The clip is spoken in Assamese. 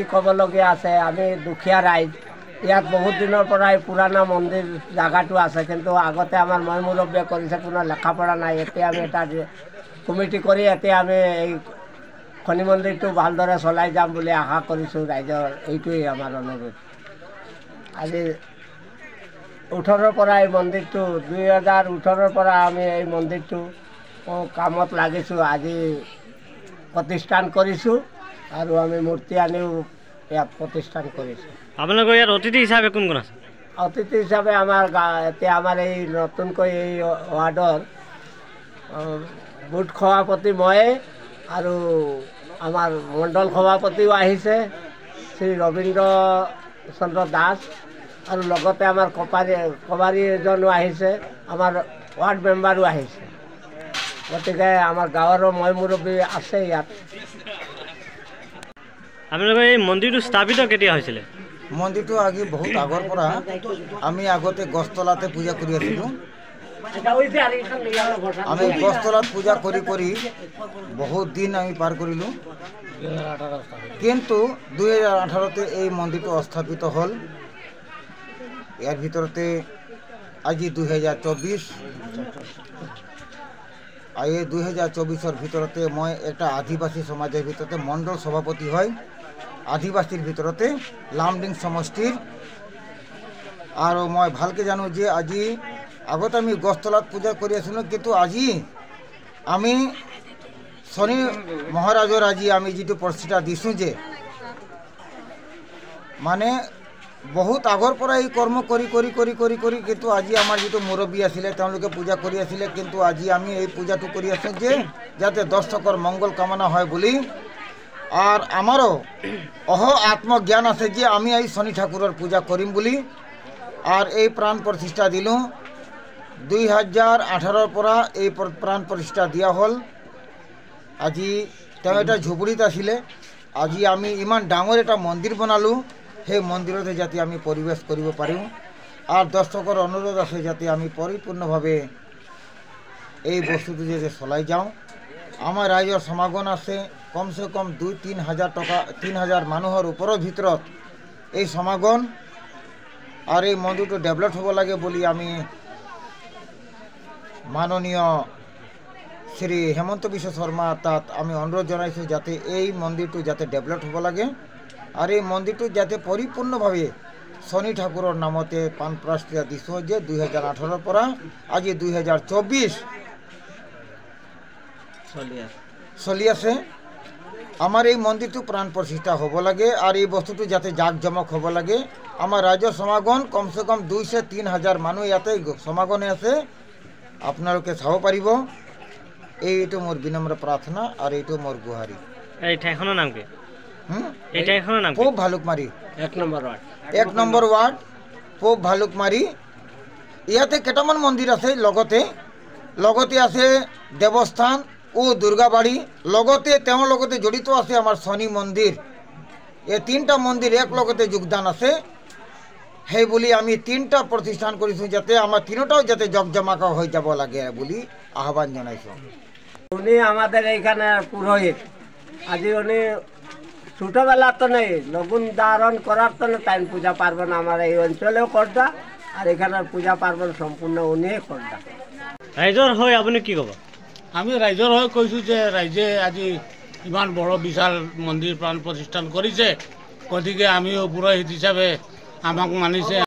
কি ক'বলগীয়া আছে, আমি দুখীয়া ৰাইজ। ইয়াত বহুত দিনৰ পৰাই পুৰণা মন্দিৰ জাগাটো আছে, কিন্তু আগতে আমাৰ মই মুৰব্বীয়ে কৰিছে, কোনো লেখা পঢ়া নাই। এতিয়া আমি এটা কমিটি কৰি এতিয়া আমি এই শনি মন্দিৰটো ভালদৰে চলাই যাম বুলি আশা কৰিছোঁ ৰাইজৰ। এইটোৱেই আমাৰ অনুৰোধ। আজি 18ৰ পৰা এই মন্দিৰটো 2018ৰ পৰা আমি এই মন্দিৰটো কামত লাগিছোঁ। আজি প্ৰতিষ্ঠান কৰিছোঁ আৰু আমি মূৰ্তি আনিও ইয়াত প্ৰতিষ্ঠান কৰিছোঁ। আপোনালোকৰ ইয়াত অতিথি হিচাপে কোন কোন আছে? অতিথি হিচাপে আমাৰ এতিয়া আমাৰ এই নতুনকৈ এই ৱাৰ্ডৰ বুথ সভাপতি ময়ে আৰু আমাৰ মণ্ডল সভাপতিও আহিছে শ্ৰী ৰবীন্দ্ৰ চন্দ্ৰ দাস, আৰু লগতে আমাৰ কবাৰী এজনো আহিছে, আমাৰ ৱাৰ্ড মেম্বাৰো আহিছে। গতিকে আমাৰ গাঁৱৰো মই মুৰব্বী আছে ইয়াত। আপোনালোকৰ এই মন্দিৰটো স্থাপিত কেতিয়া হৈছিলে? মন্দিৰটো আজি বহুত আগৰ পৰা আমি আগতে গছতলাতে পূজা কৰি আছিলোঁ। আমি গছতলাত পূজা কৰি কৰি বহুত দিন আমি পাৰ কৰিলোঁ, কিন্তু 2018তে এই মন্দিৰটো স্থাপিত হ'ল। ইয়াৰ ভিতৰতে আজি 2024 আৰু এই 2024ৰ ভিতৰতে মই এটা আদিবাসী সমাজৰ ভিতৰতে মণ্ডল সভাপতি হয়। আদিবাসীৰ ভিতৰতে লামডিং সমষ্টিৰ। আৰু মই ভালকৈ জানো যে আজি আগতে আমি গছতলাত পূজা কৰি আছিলোঁ, কিন্তু আজি আমি শনি মহাৰাজৰ আজি আমি যিটো প্ৰতিষ্ঠা দিছোঁ, যে মানে বহুত আগৰ পৰা এই কৰ্ম কৰি কৰি কৰি কৰি কৰি কিন্তু আজি আমাৰ যিটো মুৰব্বী আছিলে তেওঁলোকে পূজা কৰি আছিলে, কিন্তু আজি আমি এই পূজাটো কৰি আছোঁ যে যাতে দৰ্শকৰ মংগল কামনা হয় বুলি। আর আমারও আত্মজ্ঞান আছে যে আমি এই শনি ঠাকুরের পূজা করিম বলি। আর এই প্রাণ প্রতিষ্ঠা দিলু 2018 পৰা এই প্রাণ প্রতিষ্ঠা দিয়া হল। আজি এটা ঝুপড়িত আছিলে, আজি আমি ইমান ডাঙর এটা মন্দির বনালো। সেই মন্দিরতে যাতে আমি পরিবেশ কৰিব পাৰিম। আৰ দৰ্শকৰ অনুৰোধ আছে যাতে আমি পৰিপূৰ্ণভাবে এই বস্তুটো যে চলাই যাওঁ। আমাৰ ৰাইজৰ সমাগম আছে কমসে কম 2-3 হাজাৰ টাকা 3 হাজাৰ মানুহৰ ওপৰৰ ভিতৰত এই সমাগম। আৰ এই মন্দিৰটো ডেভেলপ হ'ব লাগে বুলি আমি মাননীয় শ্ৰী হেমন্ত বিশ্ব শৰ্মা তাত আমি অনুৰোধ জানাইছোঁ যাতে এই মন্দিৰটো যাতে ডেভেলপ হ'ব লাগে। আৰ এই মন্দিৰটো যাতে পৰিপূৰ্ণভাৱে শনি ঠাকুৰৰ নামতে প্ৰাণ প্ৰতিষ্ঠা দিছোঁ যে 2018 পৰা আজি 2024 চলি আছে। আমার এই মন্দিরটো প্রাণ প্রতিষ্ঠা হব লাগে আর এই বস্তুটো যাতে জাকজমক হব লাগে। আমার রাজ্য সমাগম কমসে কম 2-3 হাজার মানুষ ইয়াতে সমাগমে আছে, আপনালোকে চাব পাৰিব। এইটো মোৰ বিনম্ৰ প্ৰাৰ্থনা আৰ এইটো মোৰ গুহাৰি। এই ঠাইখনৰ নাম কি? এই ঠাইখনৰ নাম পূব ভালুকমাৰি 1 নম্বৰ ৱাৰ্ড। 1 নম্বৰ ৱাৰ্ড পূব ভালুকমাৰি। ইয়াতে কেইটামান মন্দিৰ আছে, লগতে আছে দেৱস্থান ও দুর্গাবাড়ি, লগতে জড়িত আছে আমার শনি মন্দির। এই 3টা মন্দির এক লগতে যোগদান আছে। সেই বলি আমি 3টা প্রতিষ্ঠান করেছি যাতে আমার 3টাও যাতে জগজমাকা হয়ে যাব লাগে বলি আহ্বান জানাইছো। উনি আমাদের এইখানে পুরোহিত। আজি উনি ছোটবেলার তো নেই, লগুন ধারণ করার তো টাইম পূজা পার্বণ আমার এই অঞ্চলেও করদা, আর এখানের পূজা পার্বণ সম্পূর্ণ উনিই করদা। রাইজর হয় আপনি কি কব? আমি রাইজর হয়ে কৈছোঁ যে রাইজে আজি ইমান বড় বিশাল মন্দির প্রাণ প্রতিষ্ঠান করেছে, গতিকে আমিও পুরোহিত হিসাবে আমাক মানিছে।